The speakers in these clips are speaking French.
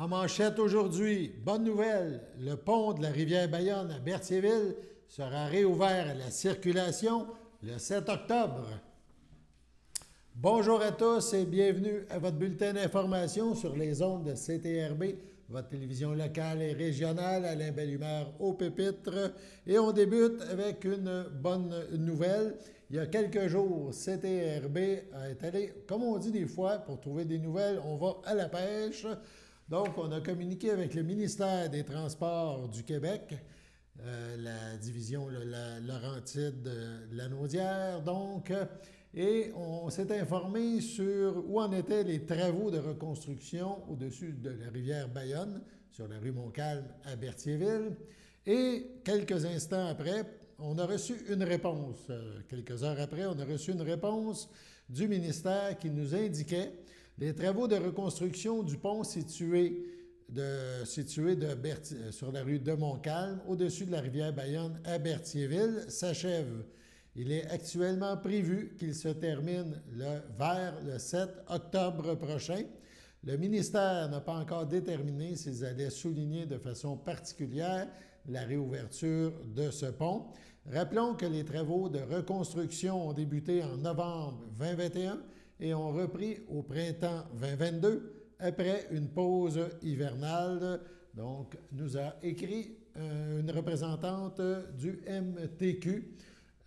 En manchette aujourd'hui, bonne nouvelle, le pont de la rivière Bayonne à Berthierville sera réouvert à la circulation le 7 octobre. Bonjour à tous et bienvenue à votre bulletin d'information sur les ondes de CTRB, votre télévision locale et régionale. Alain Belle-Humeur au pupitre. Et on débute avec une bonne nouvelle. Il y a quelques jours, CTRB est allé, comme on dit des fois, pour trouver des nouvelles, on va à la pêche. Donc, on a communiqué avec le ministère des Transports du Québec, la division la Laurentide-Lanaudière, donc, et on s'est informé sur où en étaient les travaux de reconstruction au-dessus de la rivière Bayonne, sur la rue Montcalm à Berthierville. Et quelques instants après, on a reçu une réponse. Quelques heures après, on a reçu une réponse du ministère qui nous indiquait les travaux de reconstruction du pont situé sur la rue de Montcalm, au-dessus de la rivière Bayonne à s'achèvent. Il est actuellement prévu qu'il se termine vers le 7 octobre prochain. Le ministère n'a pas encore déterminé s'ils allaient souligner de façon particulière la réouverture de ce pont. Rappelons que les travaux de reconstruction ont débuté en novembre 2021 et ont repris au printemps 2022 après une pause hivernale. Donc, nous a écrit une représentante du MTQ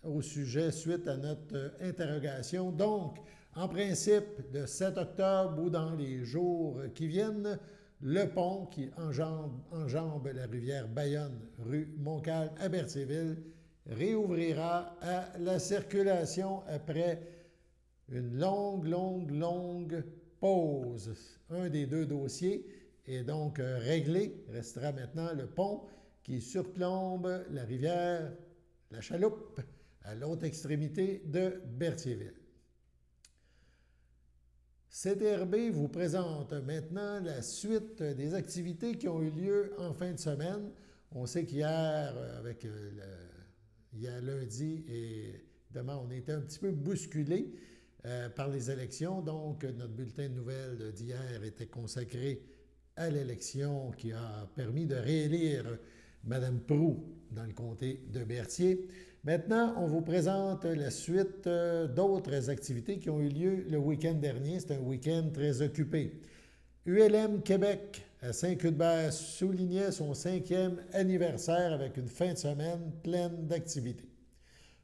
au sujet suite à notre interrogation. Donc, en principe, le 7 octobre ou dans les jours qui viennent, le pont qui enjambe la rivière Bayonne, rue Montcalm à Berthierville, réouvrira à la circulation après une longue pause. Un des deux dossiers est donc réglé. Restera maintenant le pont qui surplombe la rivière, la Chaloupe, à l'autre extrémité de Berthierville. CTRB vous présente maintenant la suite des activités qui ont eu lieu en fin de semaine. On sait qu'hier, hier lundi et demain, on était un petit peu bousculés par les élections. Donc, notre bulletin de nouvelles d'hier était consacré à l'élection qui a permis de réélire Mme Proulx dans le comté de Berthier. Maintenant, on vous présente la suite d'autres activités qui ont eu lieu le week-end dernier. C'est un week-end très occupé. ULM Québec à Saint-Cuthbert soulignait son 5e anniversaire avec une fin de semaine pleine d'activités.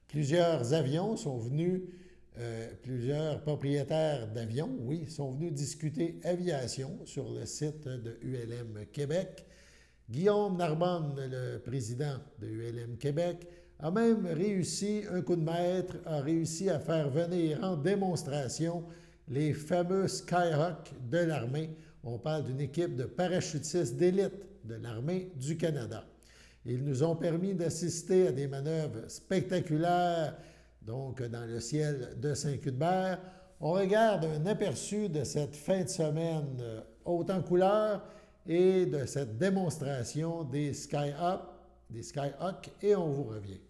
Plusieurs avions sont venus, plusieurs propriétaires d'avions, oui, sont venus discuter aviation sur le site de ULM Québec. Guillaume Narbonne, le président de ULM Québec, a même réussi, un coup de maître, a réussi à faire venir en démonstration les fameux Skyhawk de l'armée. On parle d'une équipe de parachutistes d'élite de l'armée du Canada. Ils nous ont permis d'assister à des manœuvres spectaculaires, donc dans le ciel de Saint-Cuthbert. On regarde un aperçu de cette fin de semaine haute en couleur et de cette démonstration des Skyhawk, et on vous revient.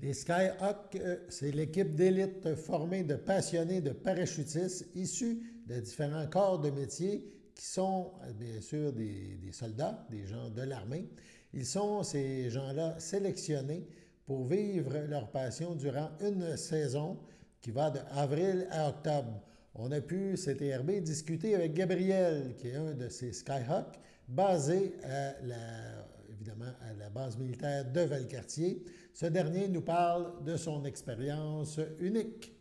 Les Skyhawks, c'est l'équipe d'élite formée de passionnés de parachutistes issus de différents corps de métier qui sont bien sûr des soldats, des gens de l'armée. Ils sont, ces gens-là, sélectionnés pour vivre leur passion durant une saison qui va de avril à octobre. On a pu, CTRB, discuter avec Gabriel, qui est un de ces Skyhawks, basé évidemment à la base militaire de Valcartier. Ce dernier nous parle de son expérience unique.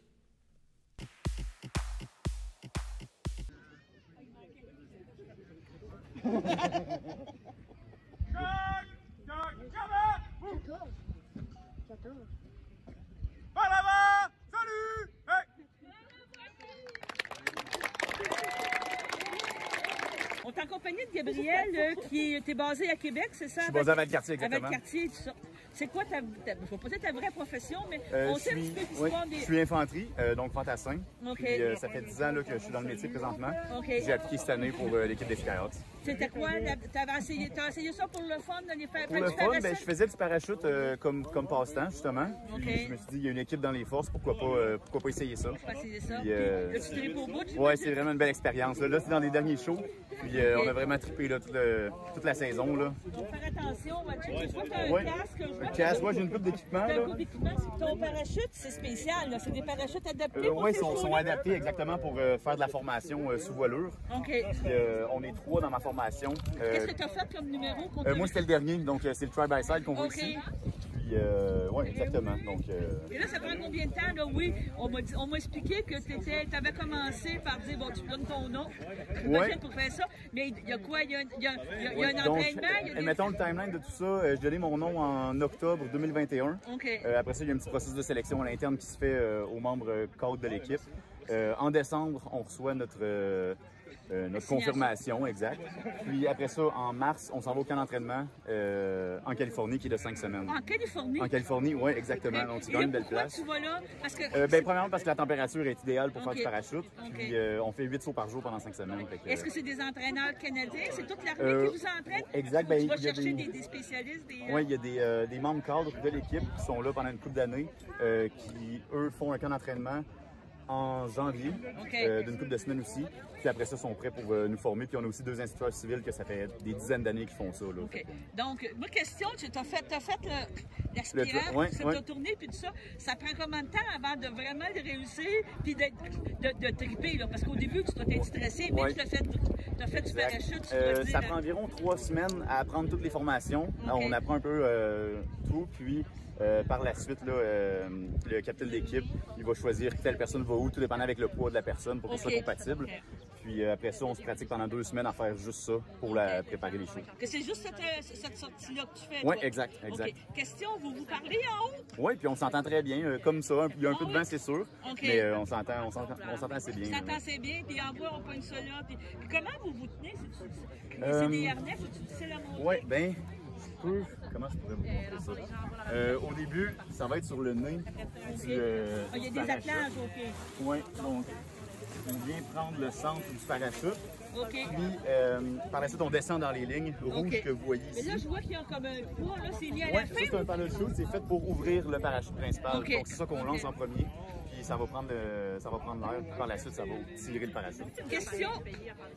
Par là-bas! Salut! Hey! On est en compagnie de Gabriel, qui était basé à Québec, c'est ça? Je suis basé à Valcartier, exactement. À Valcartier, tout ça. C'est quoi je vais pas dire ta vraie profession, mais on sait un petit peu l'histoire des... Je suis infanterie, donc fantassin. OK. Puis, ça fait 10 ans là, que je suis dans le métier présentement. OK. J'ai appliqué cette année pour l'équipe des Skyhawks. C'était quoi? T'as essayé ça pour le fun, dans les faire Pour le fun, ben, je faisais du parachute comme passe-temps, justement. Puis, OK. je me suis dit, il y a une équipe dans les forces, pourquoi pas essayer ça? Je vais essayer ça. Puis, Là, tu tripes au bout, ouais, c'est vraiment une belle expérience. Là, c'est dans les derniers shows. Puis on a vraiment trippé là, toute la saison. Là. Faut faire attention, tu vois, t'as un Ouais. casque. Un casque, moi j'ai une coupe d'équipement. T'as un coup d'équipement. Ton parachute, c'est spécial, là. C'est des parachutes adaptés pour Oui, ces ils sont shows-là? adaptés exactement pour faire de la formation sous voilure. OK. Puis, on est 3 dans ma formation. Qu'est-ce que tu as fait comme numéro? Moi, c'était le dernier, donc c'est le try-by-side qu'on voit OK. ici. Puis, oui, exactement. Donc, Et là, ça prend combien de temps? Là? Oui, on m'a expliqué que tu avais commencé par dire, bon, tu me donnes ton nom, Ouais. pour faire ça, mais il y a quoi? Il y a un donc, entraînement? Il y a des... mettons le timeline de tout ça, j'ai donné mon nom en octobre 2021. OK. Après ça, il y a un petit processus de sélection à l'interne qui se fait aux membres cadres de l'équipe. En décembre, on reçoit notre confirmation, exact. Puis après ça, en mars, on s'en va au camp d'entraînement en Californie, qui est de 5 semaines. En Californie? En Californie, oui, exactement. Donc, tu gagnes une belle place. Pourquoi tu vas là? Parce que... Premièrement, parce que la température est idéale pour faire du parachute. Puis, on fait 8 sauts par jour pendant 5 semaines. Est-ce que c'est des entraîneurs canadiens? C'est toute l'armée qui vous entraîne? Exact. Tu vas chercher des spécialistes? Oui, il y a des membres cadres de l'équipe qui sont là pendant une couple d'années, qui, eux, font un camp d'entraînement en janvier, d'une couple de semaines aussi. Puis après ça, sont prêts pour nous former. Puis on a aussi 2 instituteurs civils que ça fait des dizaines d'années qu'ils font ça. Là. OK. Donc, ma question, tu as fait l'aspirant, tu as tourné, puis tout ça. Ça prend combien de temps avant de vraiment le réussir, puis de triper? Là? Parce qu'au début, tu dois être stressé, mais tu as fait du parachute. Tu dois ça prend environ 3 semaines à apprendre toutes les formations. On apprend un peu tout, puis... par la suite, là, le capitaine d'équipe, il va choisir telle personne va où, tout dépendant avec le poids de la personne pour que ce soit compatible. Puis après ça, on se pratique pendant 2 semaines à faire juste ça pour préparer les shows. Que c'est juste cette sortie-là que tu fais? Oui, exact. Question, vous parlez en haut? Oui, puis on s'entend très bien. Comme ça, il y a un peu de vent, c'est sûr, mais on s'entend assez bien. On s'entend assez bien, puis en bois, on pogne ça là. Puis comment vous vous tenez? C'est des harnais, faut-tu tisser la montre? Oui, bien... Comment je pourrais vous montrer ça? Au début, ça va être sur le nez. Il y a des attelages, OK. Oui, donc on vient prendre le centre du parachute. OK. Puis par la suite, on descend dans les lignes rouges que vous voyez ici. Mais là, je vois qu'il y a comme un poids, là, c'est lié à Oui, la ça, fin. c'est un parachute, c'est fait pour ouvrir le parachute principal. Donc c'est ça qu'on lance en premier. Puis ça va prendre l'air, puis par la suite, ça va tirer le parachute. Question,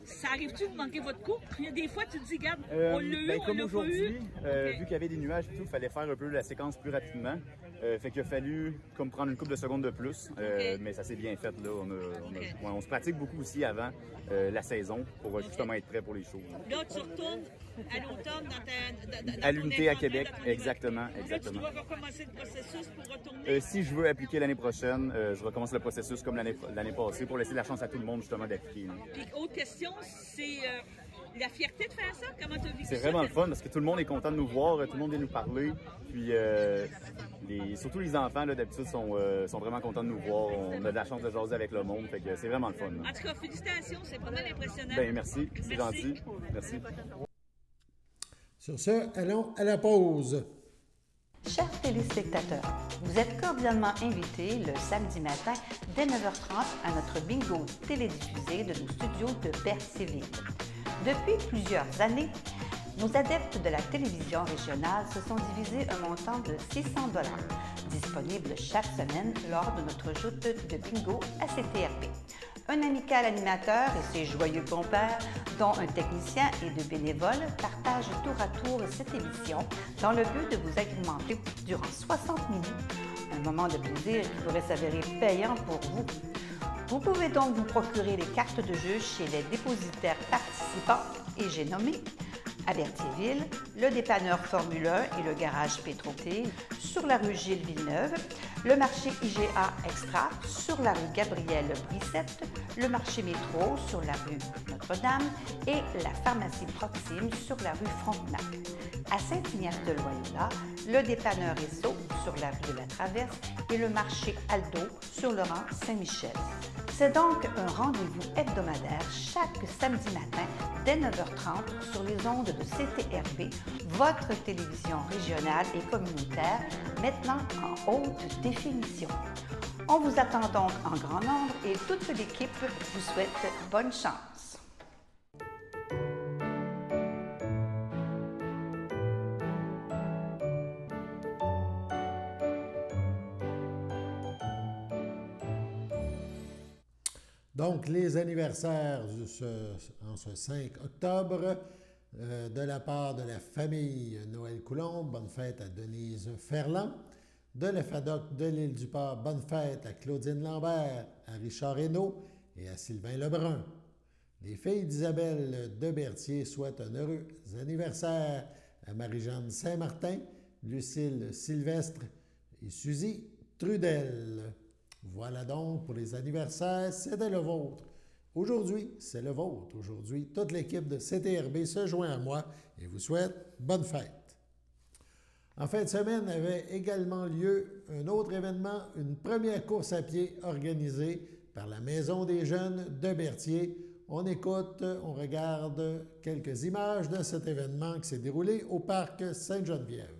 ça arrive-tu de manquer votre coup? Il y a des fois, tu te dis, regarde, on l'a eu, on comme l'a pas aujourd'hui, eu. vu qu'il y avait des nuages et tout, il fallait faire un peu la séquence plus rapidement. Fait qu'il a fallu comme prendre une couple de secondes de plus, mais ça s'est bien fait. Là. On se pratique beaucoup aussi avant la saison pour justement être prêt pour les shows. Là, tu retournes à l'automne dans à l'unité à Québec, exactement. Là, tu dois recommencer le processus pour retourner. Si je veux appliquer l'année prochaine, je recommence le processus comme l'année passée pour laisser la chance à tout le monde justement d'appliquer. Puis, autre question, c'est la fierté de faire ça. Comment tu as vécu ça? C'est vraiment le fun parce que tout le monde est content de nous voir, tout le monde vient nous parler. Puis surtout les enfants, d'habitude, sont vraiment contents de nous voir. On a de la chance de jaser avec le monde, fait que c'est vraiment le fun. En tout cas, félicitations, c'est pas mal impressionnant. Ben merci, c'est gentil. Merci. Sur ce, allons à la pause. Chers téléspectateurs, vous êtes cordialement invités le samedi matin dès 9h30 à notre bingo télédiffusé de nos studios de Berthierville. Depuis plusieurs années, nos adeptes de la télévision régionale se sont divisés un montant de 600 $ disponible chaque semaine lors de notre joute de bingo à CTRP. Un amical animateur et ses joyeux compères, dont un technicien et deux bénévoles, partagent tour à tour cette émission dans le but de vous agrémenter durant 60 minutes. Un moment de plaisir qui pourrait s'avérer payant pour vous. Vous pouvez donc vous procurer les cartes de jeu chez les dépositaires participants et j'ai nommé à Berthierville, le dépanneur Formule 1 et le garage Pétroté sur la rue Gilles Villeneuve, le marché IGA Extra sur la rue Gabrielle Brissette, le marché Métro sur la rue Notre-Dame et la pharmacie Proxime sur la rue Frontenac. À Saint-Ignace-de-Loyola, le dépanneur Esso sur la rue de la Traverse et le marché Aldo sur le rang Saint-Michel. C'est donc un rendez-vous hebdomadaire chaque samedi matin dès 9h30 sur les ondes de CTRP, votre télévision régionale et communautaire, maintenant en haute définition. On vous attend donc en grand nombre et toute l'équipe vous souhaite bonne chance. Donc, les anniversaires en ce 5 octobre, de la part de la famille Noël Coulombe, bonne fête à Denise Ferland. De la FADOC de l'Île-du-Port, bonne fête à Claudine Lambert, à Richard Hainaut et à Sylvain Lebrun. Les filles d'Isabelle de Berthier souhaitent un heureux anniversaire à Marie-Jeanne Saint-Martin, Lucille Sylvestre et Suzy Trudel. Voilà donc pour les anniversaires, c'était le vôtre. Aujourd'hui, c'est le vôtre. Aujourd'hui, toute l'équipe de CTRB se joint à moi et vous souhaite bonne fête. En fin de semaine avait également lieu un autre événement, une première course à pied organisée par la Maison des Jeunes de Berthier. On écoute, on regarde quelques images de cet événement qui s'est déroulé au parc Sainte-Geneviève.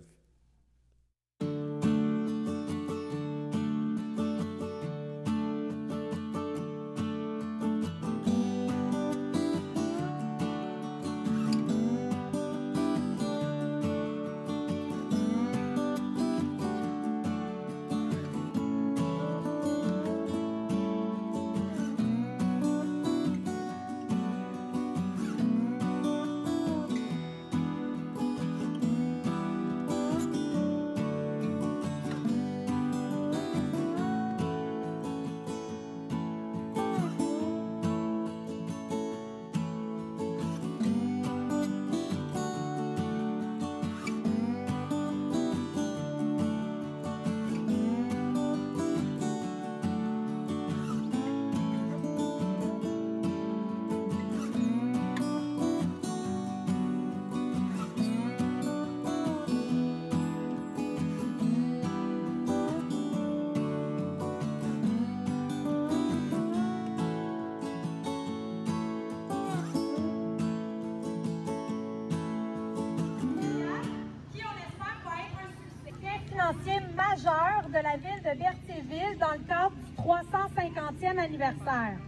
Majeur de la ville de Berthierville dans le cadre du 350e anniversaire.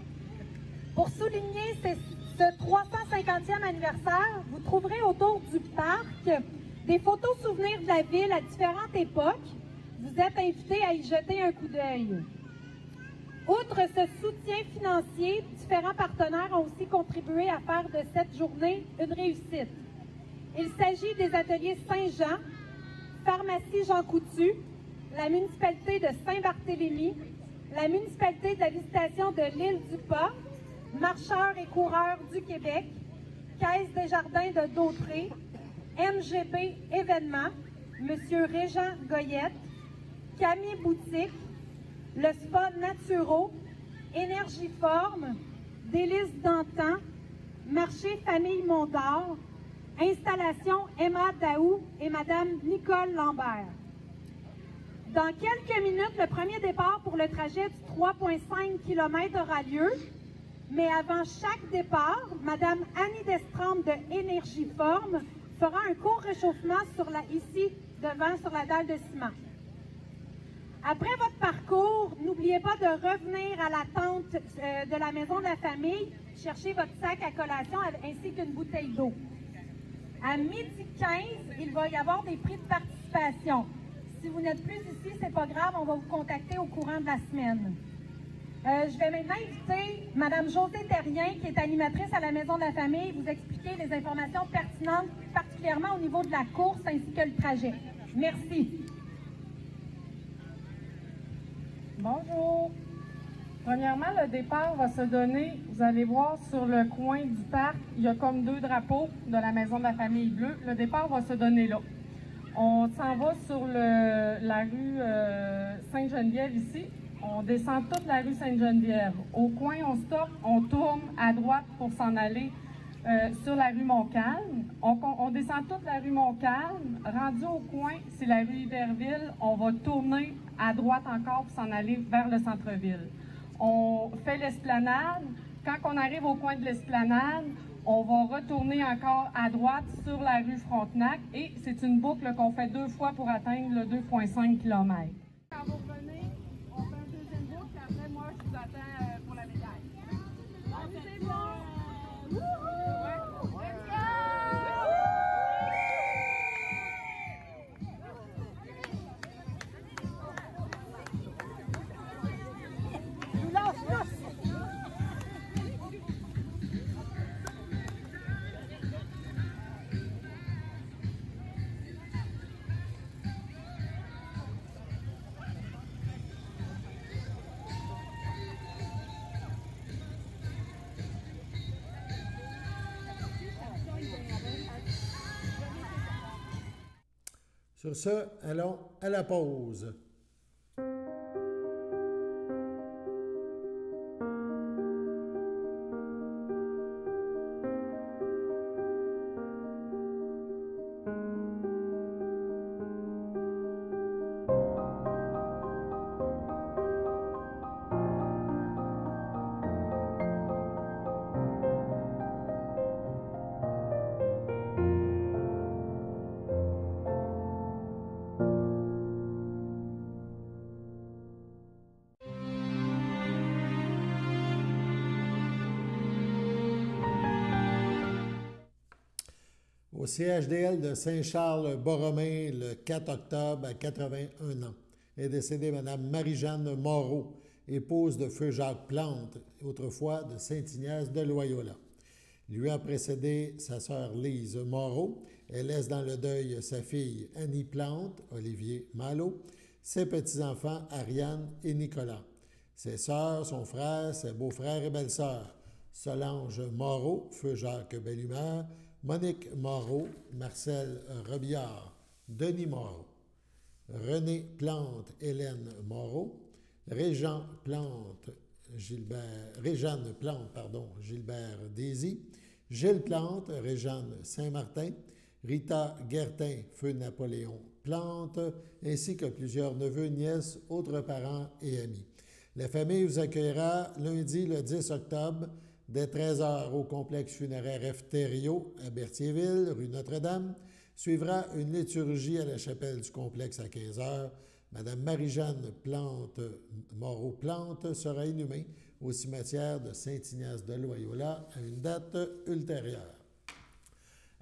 Pour souligner ce 350e anniversaire, vous trouverez autour du parc des photos souvenirs de la ville à différentes époques. Vous êtes invités à y jeter un coup d'œil. Outre ce soutien financier, différents partenaires ont aussi contribué à faire de cette journée une réussite. Il s'agit des ateliers Saint-Jean, Pharmacie Jean Coutu, la municipalité de Saint-Barthélemy, la municipalité de la visitation de l'Île-du-Pas, Marcheurs et coureurs du Québec, Caisse des jardins de Dautré, MGB événements, M. Régent Goyette, Camille Boutique, le Spa Naturo, Énergiforme, Délices d'Antan, Marché Famille Mondor, Installation Emma Daou et Mme Nicole Lambert. Dans quelques minutes, le premier départ pour le trajet du 3,5 km aura lieu, mais avant chaque départ, Mme Annie Destrambe de Énergiforme fera un court réchauffement ici devant sur la dalle de ciment. Après votre parcours, n'oubliez pas de revenir à la tente de la maison de la famille, chercher votre sac à collation ainsi qu'une bouteille d'eau. À 12h15, il va y avoir des prix de participation. Si vous n'êtes plus ici, c'est pas grave, on va vous contacter au courant de la semaine. Je vais maintenant inviter Mme Josée Terrien, qui est animatrice à la Maison de la Famille, vous expliquer les informations pertinentes, particulièrement au niveau de la course ainsi que le trajet. Merci. Bonjour. Premièrement, le départ va se donner, vous allez voir sur le coin du parc, il y a comme 2 drapeaux de la Maison de la Famille Bleue. Le départ va se donner là. On s'en va sur la rue Sainte-Geneviève ici. On descend toute la rue Sainte-Geneviève. Au coin, on stoppe, on tourne à droite pour s'en aller sur la rue Montcalm. On descend toute la rue Montcalm. Rendu au coin, c'est la rue Iberville. On va tourner à droite encore pour s'en aller vers le centre-ville. On fait l'esplanade. Quand on arrive au coin de l'esplanade, on va retourner encore à droite sur la rue Frontenac et c'est une boucle qu'on fait 2 fois pour atteindre le 2,5 km. Quand vous revenez, on fait une deuxième boucle et après, moi, je vous attends pour la médaille. C'est bon! Sur ce, allons à la pause. Au CHDL de Saint-Charles-Borromée, le 4 octobre, à 81 ans, est décédée Mme Marie-Jeanne Moreau, épouse de feu Jacques Plante, autrefois de Saint-Ignace de Loyola. Lui a précédé sa sœur Lise Moreau. Elle laisse dans le deuil sa fille Annie Plante, Olivier Malo, ses petits-enfants Ariane et Nicolas, ses sœurs, son frère, ses beaux-frères et belles-sœurs, Solange Moreau, feu Jacques Bellumeur, Monique Moreau, Marcel Robillard, Denis Moreau, René Plante, Hélène Moreau, Réjeanne Plante, Gilbert Désy, Gilles Plante, Réjeanne Saint-Martin, Rita Guertin, feu Napoléon Plante, ainsi que plusieurs neveux, nièces, autres parents et amis. La famille vous accueillera lundi le 10 octobre dès 13h au complexe funéraire F. Thériault à Berthierville, rue Notre-Dame. Suivra une liturgie à la chapelle du complexe à 15h. Madame Marie-Jeanne Moreau-Plante sera inhumée au cimetière de Saint-Ignace de Loyola à une date ultérieure.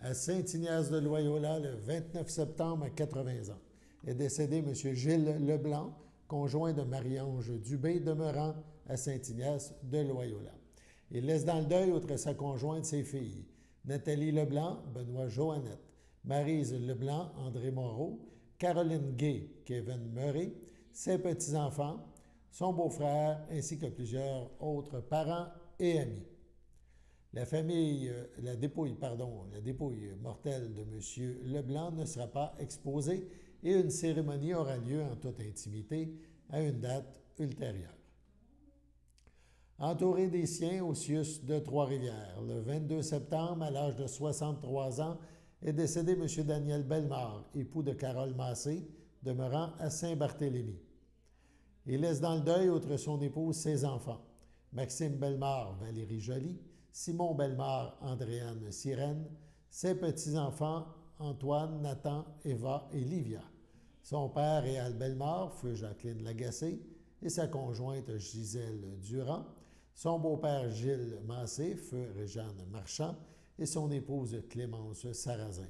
À Saint-Ignace de Loyola, le 29 septembre à 80 ans, est décédé M. Gilles Leblanc, conjoint de Marie-Ange Dubé, demeurant à Saint-Ignace de Loyola. Il laisse dans le deuil, outre sa conjointe, ses filles, Nathalie Leblanc, Benoît Joannette, Maryse Leblanc, André Moreau, Caroline Gay, Kevin Murray, ses petits-enfants, son beau-frère, ainsi que plusieurs autres parents et amis. La dépouille mortelle de M. Leblanc ne sera pas exposée et une cérémonie aura lieu en toute intimité à une date ultérieure. Entouré des siens au CIUS de Trois-Rivières, le 22 septembre, à l'âge de 63 ans, est décédé M. Daniel Bellemare, époux de Carole Massé, demeurant à Saint-Barthélemy. Il laisse dans le deuil, outre son épouse, ses enfants, Maxime Bellemare, Valérie Joly, Simon Bellemare, Andréane Sirène, ses petits-enfants, Antoine, Nathan, Eva et Livia, son père Réal Bellemare, feu Jacqueline Lagacé, et sa conjointe Gisèle Durand, son beau-père Gilles Massé, feu Réjeanne Marchand, et son épouse Clémence Sarrazin,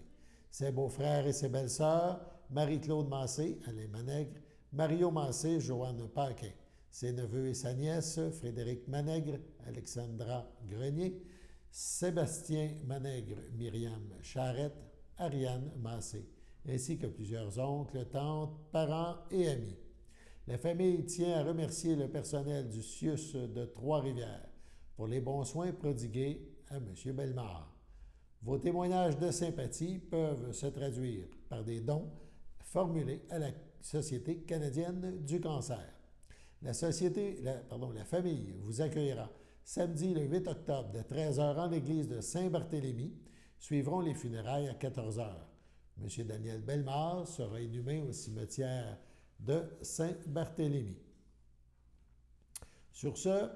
ses beaux-frères et ses belles-sœurs, Marie-Claude Massé, Alain Manègre, Mario Massé, Joanne Paquin. Ses neveux et sa nièce, Frédéric Manègre, Alexandra Grenier, Sébastien Manègre, Myriam Charette, Ariane Massé, ainsi que plusieurs oncles, tantes, parents et amis. La famille tient à remercier le personnel du CIUS de Trois-Rivières pour les bons soins prodigués à M. Bellemare. Vos témoignages de sympathie peuvent se traduire par des dons formulés à la Société canadienne du cancer. La famille vous accueillera samedi le 8 octobre de 13h en l'église de Saint-Barthélemy. Suivront les funérailles à 14h. M. Daniel Bellemare sera inhumé au cimetière de Saint-Barthélemy. Sur ce,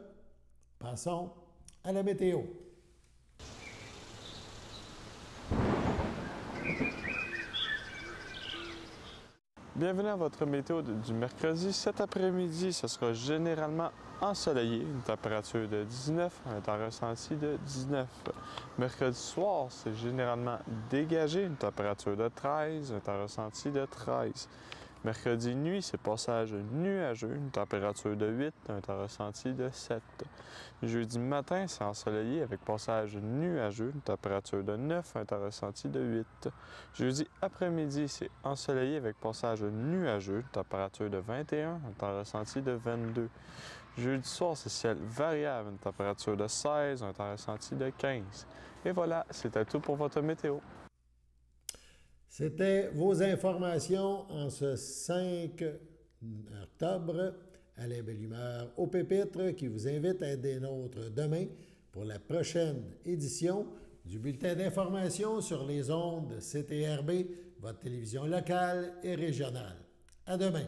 passons à la météo. Bienvenue à votre météo du mercredi. Cet après-midi, ce sera généralement ensoleillé, une température de 19, un temps ressenti de 19. Mercredi soir, c'est généralement dégagé, une température de 13, un temps ressenti de 13. Mercredi nuit, c'est passage nuageux, une température de 8, un temps ressenti de 7. Jeudi matin, c'est ensoleillé avec passage nuageux, une température de 9, un temps ressenti de 8. Jeudi après-midi, c'est ensoleillé avec passage nuageux, une température de 21, un temps ressenti de 22. Jeudi soir, c'est ciel variable, une température de 16, un temps ressenti de 15. Et voilà, c'était tout pour votre météo. C'était vos informations en ce 5 octobre. Alain Bellumeur au pupitre qui vous invite à être des nôtres demain pour la prochaine édition du bulletin d'information sur les ondes de CTRB, votre télévision locale et régionale. À demain.